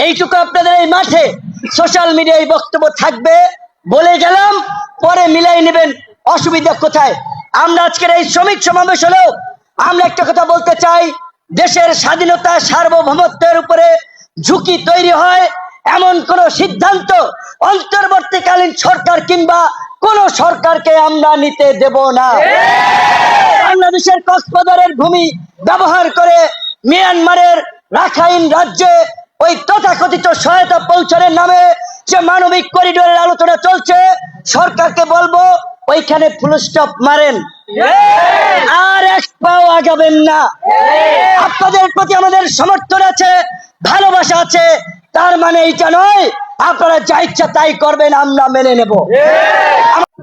এইটুকু আপনাদের এই মাঠে সোশ্যাল মিডিয়ায় বক্তব্য থাকবে বলে গেলাম, পরে মিলাই নেবেন অসুবিধা কোথায়। আমরা আজকের এই শ্রমিক সমাবেশ হলো আমরা একটা কথা বলতে চাই, দেশের স্বাধীনতা সার্বভৌমত্বের উপরে ঝুঁকি তৈরি হয় এমন কোন সিদ্ধান্ত অন্তর্বর্তীকালীন সরকার কিংবা কোন সরকারকে আমরা নিতে দেব না। বাংলাদেশের কক্সবাজারের ভূমি ব্যবহার করে মিয়ানমারের রাখাইন রাজ্যে ওই তথাকথিত সহায়তা পৌঁছানোর নামে যে মানবিক করিডোরের আলোচনা চলছে, সরকারকে বলবো ওইখানে ফুল স্টপ মারেন, আর এক পাও আগাবেন না। আপনাদের প্রতি আমাদের সমর্থন আছে, ভালোবাসা আছে, তার মানে এইটা নয় আপনারা যা ইচ্ছা তাই করবেন আমরা মেনে নেব।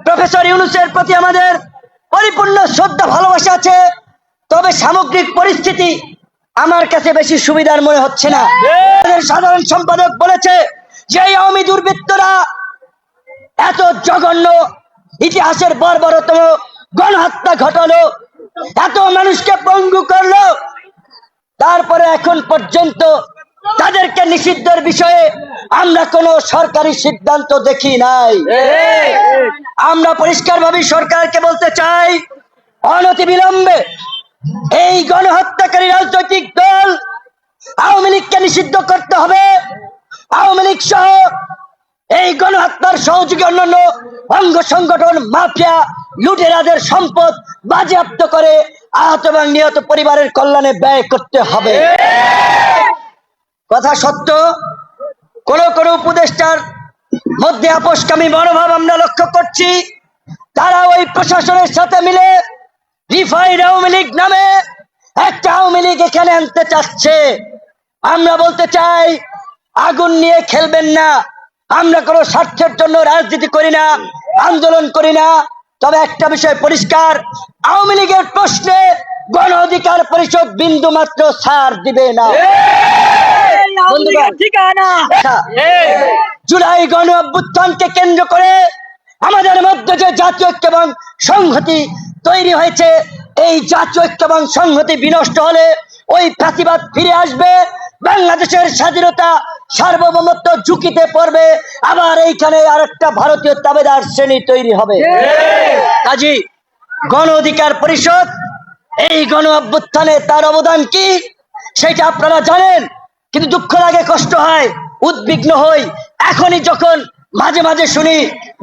প্রফেসর ইউনূসের প্রতি আমাদের পরিপূর্ণ শ্রদ্ধা ভালোবাসা আছে, তবে সামগ্রিক পরিস্থিতি আমার কাছে বেশি সুবিধার মনে হচ্ছে না। সাধারণ সম্পাদক বলেছে যে আওয়ামী দুর্বৃত্তরা এত জঘন্য ইতিহাসের বর্বরতম গণহত্যা ঘটালো, এত মানুষকে পঙ্গু করলো, তারপরে এখন পর্যন্ত তাদেরকে নিষিদ্ধের বিষয়ে আমরা কোনো সরকারি সিদ্ধান্ত দেখি নাই। আমরা পরিষ্কারভাবে সরকারকে বলতে চাই, অনতিবিলম্বে এই গণহত্যাকারী রাজনৈতিক দল আওয়ামী লীগকে নিষিদ্ধ করতে হবে। আওয়ামী লীগ সহ এই গণহত্যার সহযোগী অন্যান্য অঙ্গ সংগঠন মাফিয়া লুটেরাদের সম্পদ বাজেয়াপ্ত করে আহত এবং নিহত পরিবারের কল্যাণে ব্যয় করতে হবে। কথা সত্য, কোন কোন উপদেষ্টার মধ্যে আপোষকামী মনোভাব আমরা লক্ষ্য করছি। তারা ওই প্রশাসনের সাথে মিলে রিফাইন্ড আওয়ামী লীগ নামে একটা আওয়ামী লীগ এখানে আনতে চাচ্ছে। আমরা বলতে চাই, আগুন নিয়ে খেলবেন না। আমরা কোনো স্বার্থের জন্য রাজনীতি করি না, আন্দোলন করি না। তবে একটা বিষয় পরিষ্কার, আওয়ামী লীগের প্রশ্নে গণ অধিকার পরিষদ বিন্দু মাত্র ছাড় দিবে না। জুলাই গণ অভ্যুত্থানকে কেন্দ্র করে আমাদের মধ্যে যে জাতীয় ঐক্য এবং সংহতি তৈরি হয়েছে, এই জাতীয় ঐক্য এবং সংহতি বিনষ্ট হলে ওই ফ্যাসিবাদ ফিরে আসবে, বাংলাদেশের স্বাধীনতা সার্বভৌমত্ব ঝুঁকিতে পড়বে, আবার এইখানে আরেকটা ভারতীয় তাবেদার শ্রেণী তৈরি হবে। কাজী গণ অধিকার পরিষদ এই গণ অভ্যুত্থানে তার অবদান কি সেটা আপনারা জানেন, কিন্তু দুঃখ লাগে, কষ্ট হয়, উদ্বিগ্ন হই এখনই যখন মাঝে মাঝে শুনি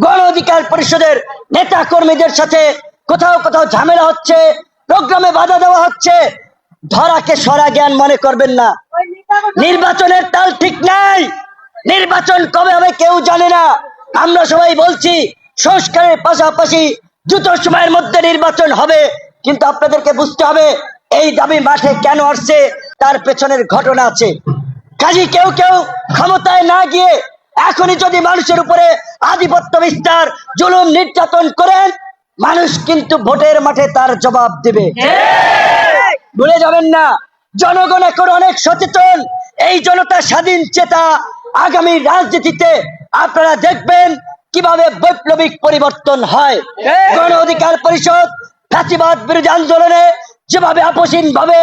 গণ অধিকার পরিষদের নেতা কর্মীদের সাথে কোথাও কোথাও ঝামেলা হচ্ছে, প্রোগ্রামে বাধা দেওয়া হচ্ছে। ধরাকে সরা জ্ঞান মনে করবেন না। নির্বাচনের তাল ঠিক নাই, নির্বাচন কবে হবে কেউ জানে না। আমরা সবাই বলছি সংস্কারের পাশাপাশি দ্রুত সময়ের মধ্যে নির্বাচন হবে, কিন্তু আপনাদেরকে বুঝতে হবে এই দাবি মাঠে কেন আসছে, তার পেছনের ঘটনা আছে। কাজী কেউ কেউ ক্ষমতায় না গিয়ে এখনই যদি মানুষের উপরে আধিপত্য বিস্তার, জুলুম নির্যাতন করেন, মানুষ কিন্তু ভোটের মাঠে তার জবাব দেবে। ভুলে যাবেন না, জনগণ এখন অনেক সচেতন। এই জনতা স্বাধীন চেতা আগামী রাজনীতিতে আপনারা দেখবেন কিভাবে বৈপ্লবিক পরিবর্তন হয়। গণ অধিকার পরিষদ ফ্যাসিবাদ বিরোধী আন্দোলনে যেভাবে আপোষহীন ভাবে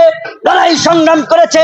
লড়াই সংগ্রাম করেছে,